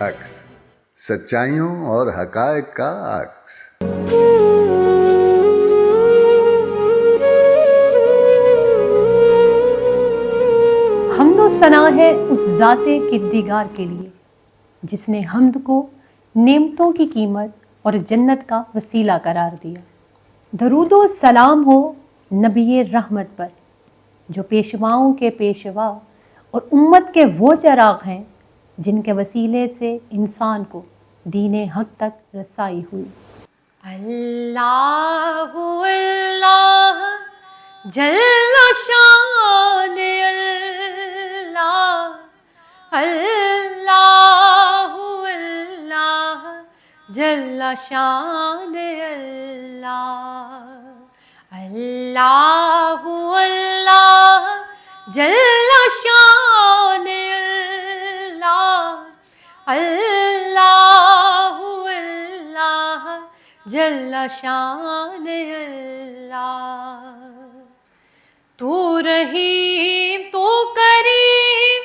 عکس، سچائیوں اور حقائق کا عکس۔ حمد و ثنا ہے اس ذات کردگار کے لیے جس نے حمد کو نعمتوں کی قیمت اور جنت کا وسیلہ قرار دیا۔ درود و سلام ہو نبی رحمت پر جو پیشواؤں کے پیشوا اور امت کے وہ چراغ ہیں جن کے وسیلے سے انسان کو دین حق تک رسائی ہوئی۔ اللہ اللہ جل شان اللہ، اللہ اللہ جل شان اللہ، اللہ اللہ جل شان اللہ، اللہ اللہ جل شان اللہ۔ تو رحیم تو کریم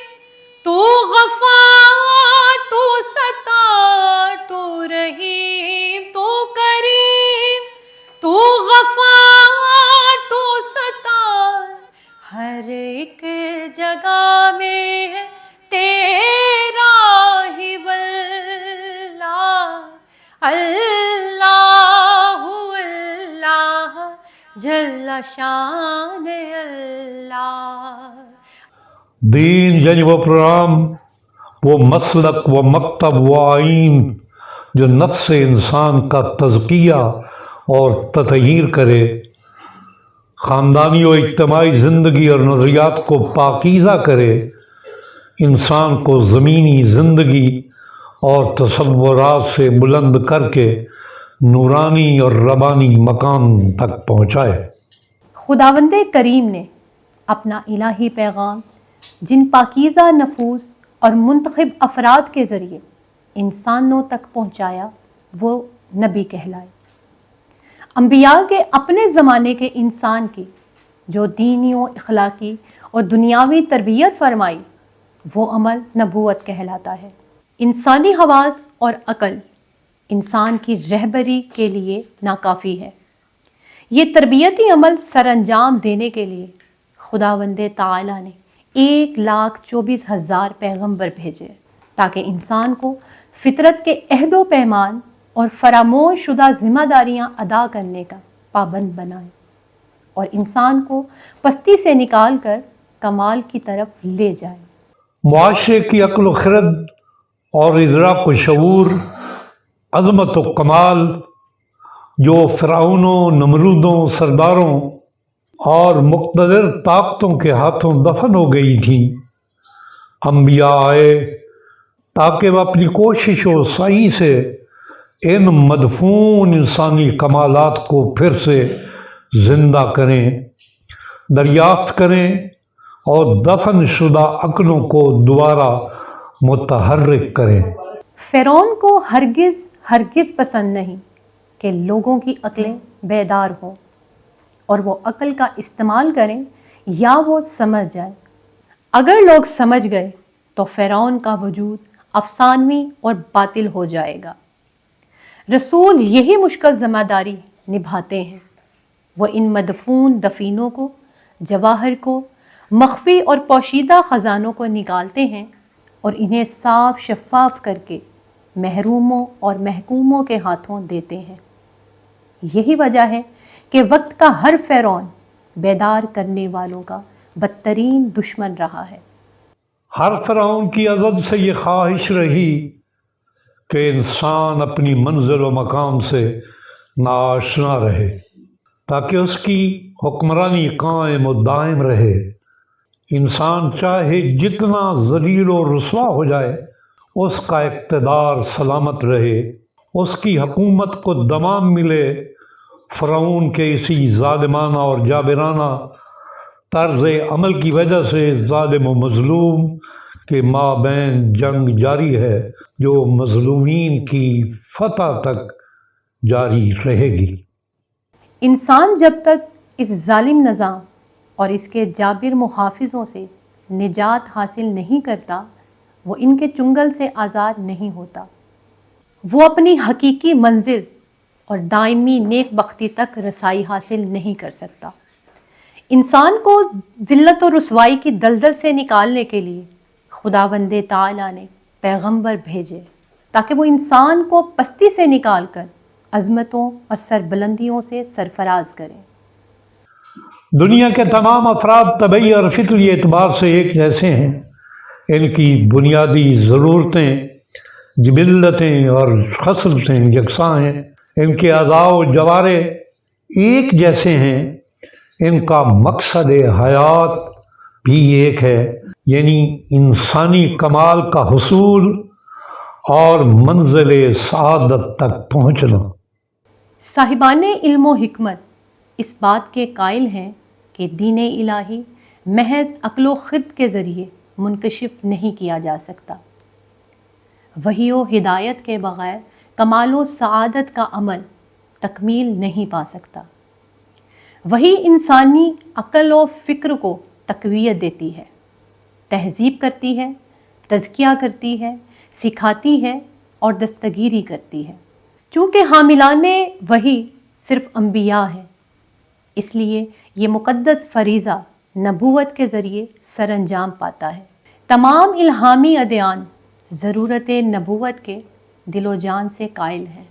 تو غفار تو ستار، تو رحیم تو کریم تو غفار تو ستار، ہر ایک جگہ میں ہے تیرا ہی واللہ، اللہ اللہ جل شان اللہ۔ دین یعنی وہ پروگرام، وہ مسلک، وہ مکتب، وہ آئین جو نفس انسان کا تزکیہ اور تطہیر کرے، خاندانی و اجتماعی زندگی اور نظریات کو پاکیزہ کرے، انسان کو زمینی زندگی اور تصورات سے بلند کر کے نورانی اور ربانی مقام تک پہنچائے۔ خداوند کریم نے اپنا الہی پیغام جن پاکیزہ نفوس اور منتخب افراد کے ذریعے انسانوں تک پہنچایا وہ نبی کہلائے۔ انبیاء کے اپنے زمانے کے انسان کی جو دینی و اخلاقی اور دنیاوی تربیت فرمائی وہ عمل نبوت کہلاتا ہے۔ انسانی حواس اور عقل انسان کی رہبری کے لیے ناکافی ہے۔ یہ تربیتی عمل سر انجام دینے کے لیے خداوند تعالیٰ نے 1,24,000 پیغمبر بھیجے تاکہ انسان کو فطرت کے عہد و پیمان اور فراموش شدہ ذمہ داریاں ادا کرنے کا پابند بنائے اور انسان کو پستی سے نکال کر کمال کی طرف لے جائے۔ معاشرے کی عقل و خرد اور ادراک و شعور، عظمت و کمال جو فرعونوں، نمرودوں، سرداروں اور مقتدر طاقتوں کے ہاتھوں دفن ہو گئی تھیں، انبیاء آئے تاکہ وہ اپنی کوشش و سعی سے ان مدفون انسانی کمالات کو پھر سے زندہ کریں، دریافت کریں اور دفن شدہ عقلوں کو دوبارہ متحرک کریں۔ فرعون کو ہرگز پسند نہیں کہ لوگوں کی عقلیں بیدار ہوں اور وہ عقل کا استعمال کریں یا وہ سمجھ جائیں۔ اگر لوگ سمجھ گئے تو فرعون کا وجود افسانوی اور باطل ہو جائے گا۔ رسول یہی مشکل ذمہ داری نبھاتے ہیں۔ وہ ان مدفون دفینوں کو، جواہر کو، مخفی اور پوشیدہ خزانوں کو نکالتے ہیں اور انہیں صاف شفاف کر کے محروموں اور محکوموں کے ہاتھوں دیتے ہیں۔ یہی وجہ ہے کہ وقت کا ہر فرعون بیدار کرنے والوں کا بدترین دشمن رہا ہے۔ ہر فرعون کی ازل سے یہ خواہش رہی کہ انسان اپنی منزل و مقام سے ناآشنا رہے تاکہ اس کی حکمرانی قائم و دائم رہے۔ انسان چاہے جتنا ذلیل و رسوا ہو جائے اس کا اقتدار سلامت رہے، اس کی حکومت کو دوام ملے۔ فرعون کے اسی ظالمانہ اور جابرانہ طرز عمل کی وجہ سے ظالم و مظلوم کے مابین جنگ جاری ہے جو مظلومین کی فتح تک جاری رہے گی۔ انسان جب تک اس ظالم نظام اور اس کے جابر محافظوں سے نجات حاصل نہیں کرتا وہ ان کے چنگل سے آزاد نہیں ہوتا، وہ اپنی حقیقی منزل اور دائمی نیک بختی تک رسائی حاصل نہیں کر سکتا۔ انسان کو ذلت و رسوائی کی دلدل سے نکالنے کے لیے خداوند تعالیٰ نے پیغمبر بھیجے تاکہ وہ انسان کو پستی سے نکال کر عظمتوں اور سربلندیوں سے سرفراز کریں۔ دنیا کے تمام افراد طبعی اور فطری اعتبار سے ایک جیسے ہیں، ان کی بنیادی ضرورتیں، جبلتیں اور خصلتیں یکساں ہیں، ان کے اعضاء و جوارے ایک جیسے ہیں، ان کا مقصد حیات بھی ایک ہے، یعنی انسانی کمال کا حصول اور منزل سعادت تک پہنچنا۔ صاحبان علم و حکمت اس بات کے قائل ہیں کہ دین الہی محض عقل و خرد کے ذریعے منکشف نہیں کیا جا سکتا۔ وحی و ہدایت کے بغیر کمال و سعادت کا عمل تکمیل نہیں پا سکتا۔ وہی انسانی عقل و فکر کو تقویت دیتی ہے، تہذیب کرتی ہے، تزکیہ کرتی ہے، سکھاتی ہے اور دستگیری کرتی ہے۔ چونکہ حاملان وحی صرف انبیاء ہیں، اس لیے یہ مقدس فریضہ نبوت کے ذریعے سر انجام پاتا ہے۔ تمام الہامی ادیان ضرورت نبوت کے دل و جان سے قائل ہیں۔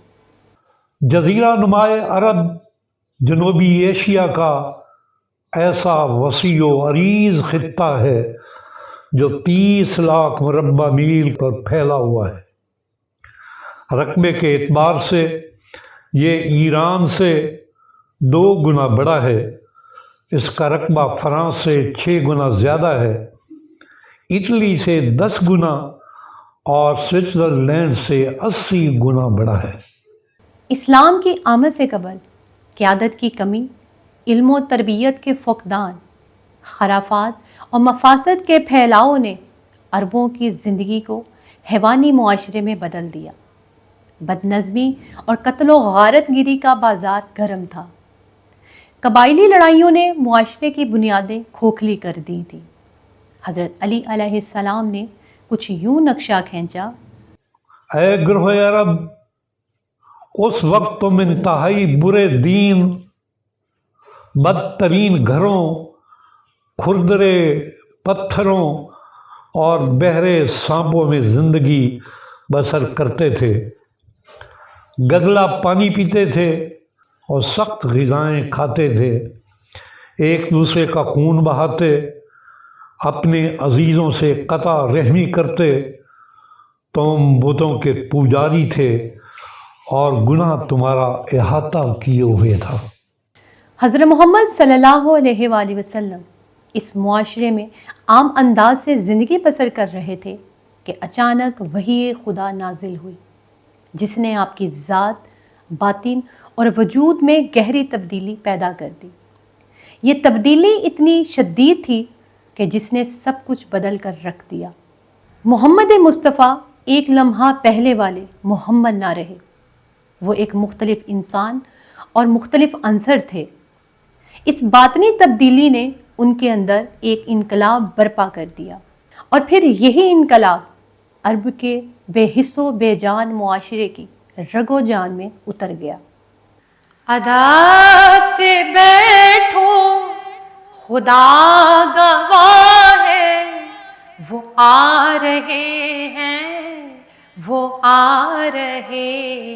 جزیرہ نمائے عرب جنوبی ایشیا کا ایسا وسیع و عریض خطہ ہے جو 30 لاکھ مربع میل پر پھیلا ہوا ہے۔ رقبے کے اعتبار سے یہ ایران سے 2 گنا بڑا ہے، اس کا رقبہ فرانس سے 6 گنا زیادہ ہے، اٹلی سے 10 گنا اور سوئٹزرلینڈ سے 80 گنا بڑا ہے۔ اسلام کی آمد سے قبل قیادت کی کمی، علم و تربیت کے فقدان، خرافات اور مفاسد کے پھیلاؤ نے عربوں کی زندگی کو حیوانی معاشرے میں بدل دیا۔ بدنظمی اور قتل و غارت گیری کا بازار گرم تھا۔ قبائلی لڑائیوں نے معاشرے کی بنیادیں کھوکھلی کر دی تھیں۔ حضرت علی علیہ السلام نے کچھ یوں نقشہ کھینچا: اے گروہ عرب، اس وقت تم انتہائی برے دین، بدترین گھروں، کھردرے پتھروں اور بحرے سانپوں میں زندگی بسر کرتے تھے، گدلا پانی پیتے تھے اور سخت غذائیں کھاتے تھے، ایک دوسرے کا خون بہاتے، اپنے عزیزوں سے قطع رحمی کرتے، تم بتوں کے پجاری تھے اور گناہ تمہارا احاطہ کیے ہوئے تھا۔ حضرت محمد صلی اللہ علیہ وآلہ وسلم اس معاشرے میں عام انداز سے زندگی بسر کر رہے تھے کہ اچانک وحی خدا نازل ہوئی، جس نے آپ کی ذات، باطن اور وجود میں گہری تبدیلی پیدا کر دی۔ یہ تبدیلی اتنی شدید تھی کہ جس نے سب کچھ بدل کر رکھ دیا۔ محمد مصطفیٰ ایک لمحہ پہلے والے محمد نہ رہے، وہ ایک مختلف انسان اور مختلف عنصر تھے۔ اس باطنی تبدیلی نے ان کے اندر ایک انقلاب برپا کر دیا، اور پھر یہی انقلاب عرب کے بے حس و بے جان معاشرے کی رگ و جان میں اتر گیا۔ ادب سے بیٹھو، خدا گواہ ہے، وہ آ رہے ہیں، وہ آ رہے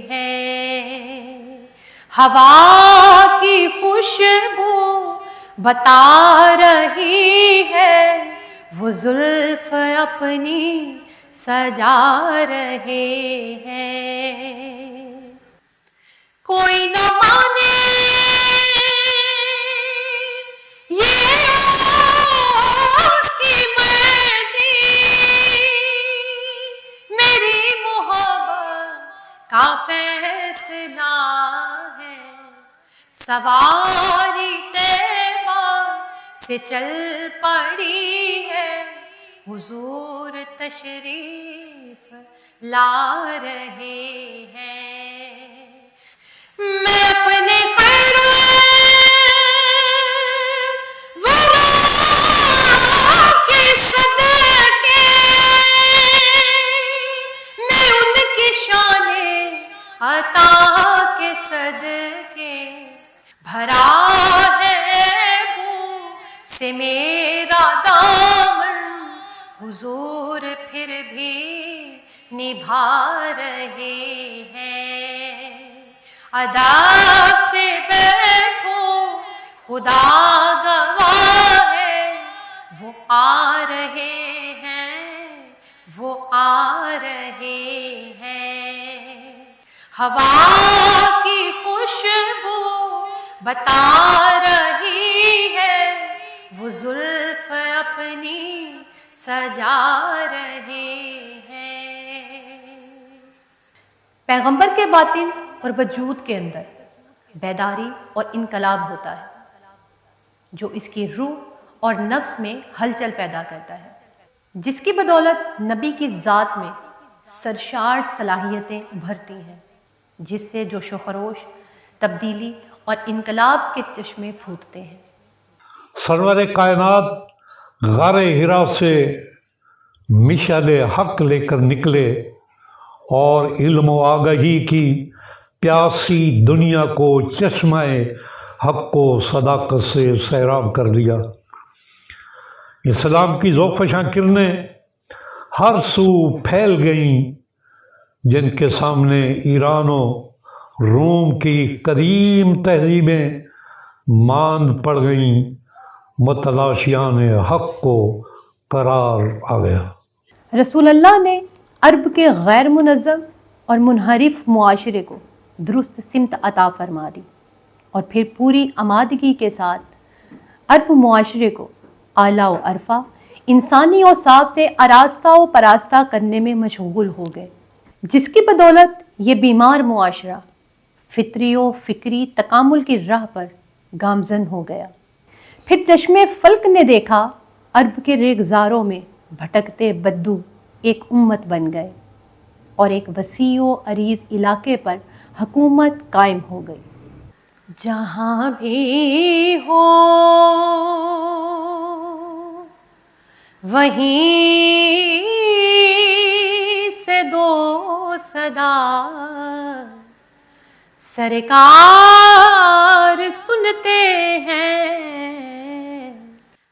ہیں، ہوا کی خوشبو بتا رہی ہے، وہ زلف اپنی سجا رہے ہیں۔ کوئی نہ مانے یہ اس کی مرضی، میری محبت کا فیصلہ ہے، سواری طیبہ سے چل پڑی ہے، حضور تشریف لا رہے ہیں۔ میں اپنے خیر ورا کے صدقے تیرا دامن حضور پھر بھی نبھا رہے ہیں. ادب سے بیٹھو خدا گواہ ہے، وہ آ رہے ہیں، وہ آ رہے ہیں. ہوا کی خوشبو بتا رہی ہے، وہ زلف اپنی سجا رہے ہیں. پیغمبر کے باطن اور وجود کے اندر بیداری اور انقلاب ہوتا ہے جو اس کی روح اور نفس میں ہلچل پیدا کرتا ہے، جس کی بدولت نبی کی ذات میں سرشار صلاحیتیں ابھرتی ہیں، جس سے جوش و خروش، تبدیلی اور انقلاب کے چشمے پھوٹتے ہیں. سرور کائنات غار ہرا سے مشعل حق لے کر نکلے اور علم و آگہی کی پیاسی دنیا کو چشمہ حق و صداقت سے سیراب کر دیا. اسلام کی زوفشاں کرنیں ہر سو پھیل گئیں، جن کے سامنے ایران و روم کی قدیم تہذیبیں ماند پڑ گئیں. متلاشیان حق کو قرار آ گیا. رسول اللہ نے عرب کے غیر منظم اور منحرف معاشرے کو درست سمت عطا فرما دی اور پھر پوری آمادگی کے ساتھ عرب معاشرے کو اعلیٰ و عرفہ، انسانی اوصاف سے آراستہ و پراستہ کرنے میں مشغول ہو گئے، جس کی بدولت یہ بیمار معاشرہ فطری و فکری تکامل کی راہ پر گامزن ہو گیا. پھر چشم فلک نے دیکھا عرب کے ریگزاروں میں بھٹکتے بدو ایک امت بن گئے اور ایک وسیع و عریض علاقے پر حکومت قائم ہو گئی. جہاں بھی ہو وہیں سے دو صدا، سرکار سنتے ہیں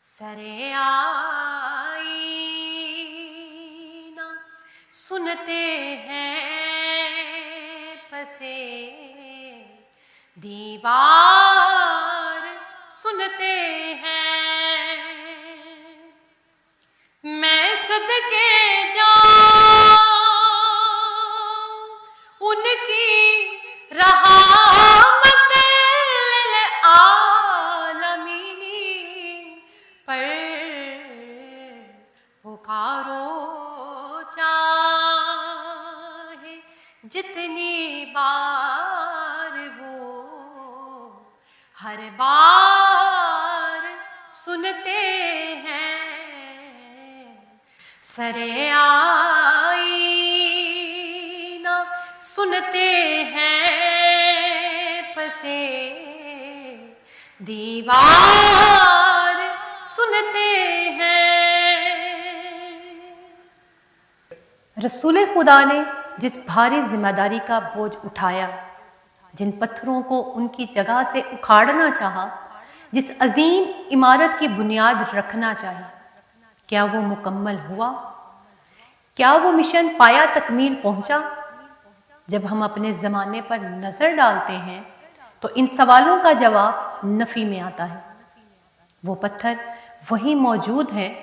سرے آئینہ، سنتے ہیں پسے دیوار، سنتے ہیں. میں صدقے جاؤں ان کی رحمت للعالمین پر، پکارو چاہے جتنی بار وہ ہر بار سنتے ہیں سرے آئینہ، سنتے ہیں پسے دیوار، سنتے ہیں. رسول خدا نے جس بھاری ذمہ داری کا بوجھ اٹھایا، جن پتھروں کو ان کی جگہ سے اکھاڑنا چاہا، جس عظیم عمارت کی بنیاد رکھنا چاہی، کیا وہ مکمل ہوا؟ کیا وہ مشن پایا تکمیل پہنچا؟ جب ہم اپنے زمانے پر نظر ڈالتے ہیں تو ان سوالوں کا جواب نفی میں آتا ہے. وہ پتھر وہیں موجود ہیں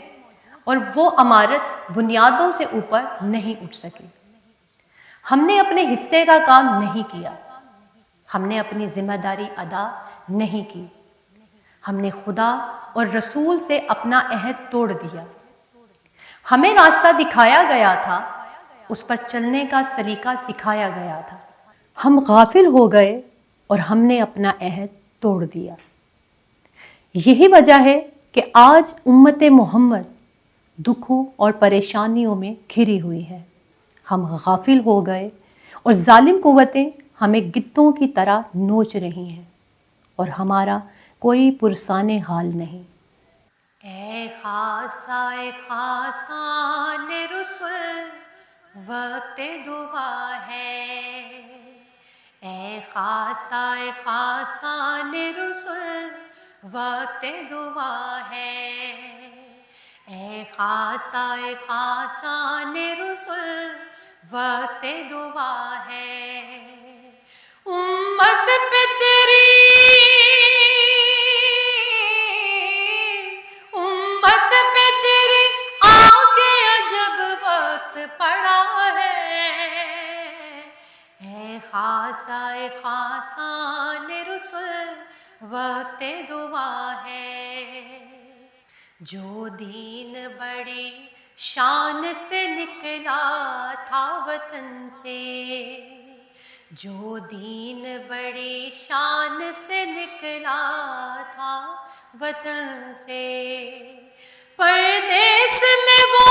اور وہ عمارت بنیادوں سے اوپر نہیں اٹھ سکی. ہم نے اپنے حصے کا کام نہیں کیا، ہم نے اپنی ذمہ داری ادا نہیں کی، ہم نے خدا اور رسول سے اپنا عہد توڑ دیا. ہمیں راستہ دکھایا گیا تھا، اس پر چلنے کا سلیقہ سکھایا گیا تھا. ہم غافل ہو گئے اور ہم نے اپنا عہد توڑ دیا. یہی وجہ ہے کہ آج امت محمد دکھوں اور پریشانیوں میں گھری ہوئی ہے. ہم غافل ہو گئے اور ظالم قوتیں ہمیں گدوں کی طرح نوچ رہی ہیں اور ہمارا کوئی پرسان حال نہیں. اے خاصان رسول وقت دعا ہے، اے خاصان رسول وقت دعا ہے، اے خاصان رسول وقت دعا ہے، امت پہ تیری آگے عجب وقت پڑا ہے، اے خاصان رسول وقت دعا ہے، جو دین بڑی شان سے نکلا تھا وطن سے، جو دین بڑی شان سے نکلا تھا وطن سے، پردیس میں وہ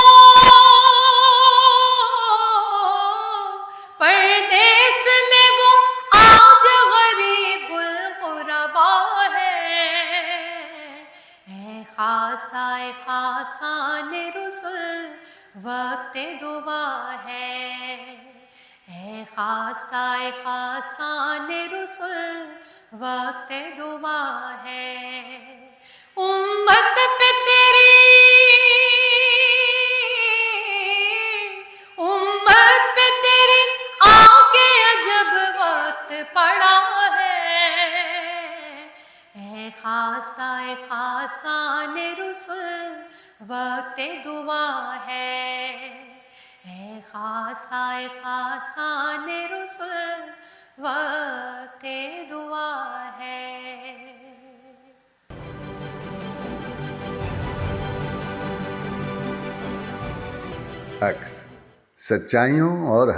آج غریب الغربا ہے، اے خاصان رسول وقت دعا ہے، اے خاصان رسول وقت دعا ہے، امت پہ تیری آگے عجب وقت پڑا ہے، اے خاصان رسول وقت دعا ہے، اے خاصان رسول وقت دعا ہے۔ عکس سچائیوں اور